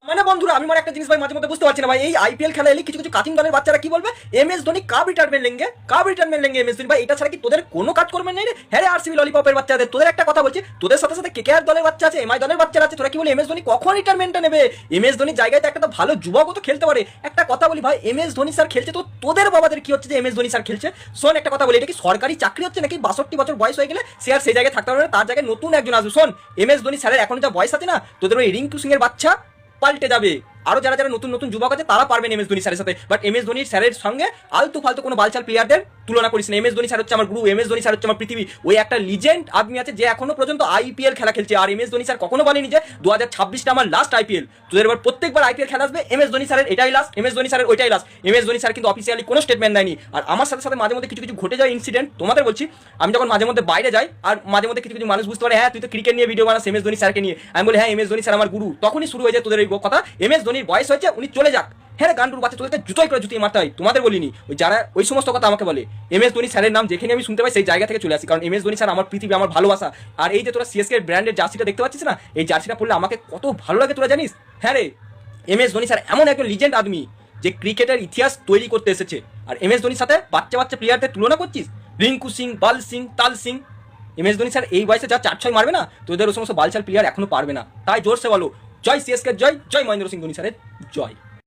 মানে বন্ধুরা আমি মানে একটা জিনিস ভাই মাঝে মধ্যে বুঝতে পারছি না ভাই, এই আইপিএল খেলা এলে কিছু কিছু কাচিং দলের বাচ্চারা কি বলবে, MS ধোনি কাব রিটায়ারমেন্ট লেঙ্গে, কাব রিটায়ারমেন্ট লেঙ্গে MS ধোনি। ভাই এটা ছাড়া কি তোদের কোনো কাজ করবে না রে? হ্যাঁ রে আরসিবি ললিপপের বাচ্চাদের, তোদের একটা কথা বলছি, তোদের সাথে সাথে কেকেআর দলের বাচ্চা আছে, এমআই দলের বাচ্চা আছে, তোরা কি বলি MS ধোনি কখন রিটায়ারমেন্টটা নেবে? MS ধোনির জায়গায় তো একটা তো ভালো যুবকও তো খেলতে পারে। একটা কথা বলি ভাই, MS ধোনি স্যার খেলছে তো তোদের বাবাদের কি হচ্ছে যে MS ধোনি স্যার খেলছে? শোন একটা কথা বলি, এটা কি সরকারি চাকরি হচ্ছে নাকি 62 বছর বয়স হয়ে গেলে সে আর সেই জায়গায় থাকতে পারবে না, তার জায়গায় নতুন একজন আসবে? শোন MS ধোনি স্যারের এখন যা বয়স আছে না, তোদের ওই রিঙ্কু সিং এর বাচ্চা পাল্টে যাবে। আরো যারা যারা নতুন নতুন যুবক আছে তারা পারবেন MS ধোনি স্যারের সাথে, বাট MS ধোনি স্যারের সঙ্গে আলতু ফালতু কোনো বালচাল প্লেয়ারদের তুলনা করিস না। MS ধোনি স্যার হচ্ছে আমার গুরু, MS ধোনি স্যার হচ্ছে আমার পৃথিবী। ওই একটা লিজেন্ড আদমি আছে যে এখনো পর্যন্ত আইপিএল খেলা খেলছে, আর MS ধোনি স্যার কখনো বলেনি যে 2026টা আমার লাস্ট আইপিএল। তোদের এবার প্রত্যেকবার আইপিএল খেলা আসবে MS ধোনি স্যারের এটাই লাস্ট, MS ধোনি স্যারের ওইটাই লাস্ট। MS ধোনি স্যার কিন্তু অফিসিয়ালি কোনো স্টেটমেন্ট দেয়নি। আর আমার সাথে সাথে মাঝে মধ্যে কিছু কিছু ঘটে যায় ইনসিডেন্ট, তোমাদের বলছি, আমি যখন মাঝে মধ্যে বাইরে যাই আর মাঝে মধ্যে কিছু কিছু মানুষ বুঝতে পারে হ্যাঁ তুই তো ক্রিকেট নিয়ে ভিডিও বানাস MS ধোনি স্যারকে নিয়ে, আমি বলি হ্যাঁ MS ধোনি স্যার আমার গুরু, তখনই শুরু হয়ে যায় তোদের এই কথা MS ধোনির বয়স হয়েছে উনি চলে যাক। হ্যাঁ গান্ডুর বাচ্চা তোদেরকে জুতোই করে জুতিয়ে মারতে হয়, তোমাদের বলিনি। ওই যারা ওই সমস্ত কথা আমাকে বলে, MS ধোনি স্যারের নাম যেখানে আমি শুনতে পাই সেই জায়গা থেকে চলে আসি, কারণ MS ধোনি স্যার আমার পৃথিবী, আমার ভালোবাসা। আর এই যে তোরা সিএসকে ব্র্যান্ডের জার্সিটা দেখতে পাচ্ছিস না, এই জার্সিটা পড়লে আমাকে কত ভালো লাগে তোরা জানিস? হ্যাঁ রে, MS ধোনি স্যার এমন একজন লিজেন্ড আদমি যে ক্রিকেটের ইতিহাস তৈরি করতে এসেছে, আর MS ধোনির সাথে বাচ্চা বাচ্চা প্লেয়ারদের তুলনা করছিস? রিঙ্কু সিং, বাল সিং, তাল সিং। MS ধোনি স্যার এই বয়সে যা 4-6 মারবে না, তোদের ওই সমস্ত বালচাল প্লেয়ার এখনো পারবে না। তাই জোরসে বলো জয় সিএসকে জয়, জয় মহেন্দ্র সিং ধোনি স্যারের জয়।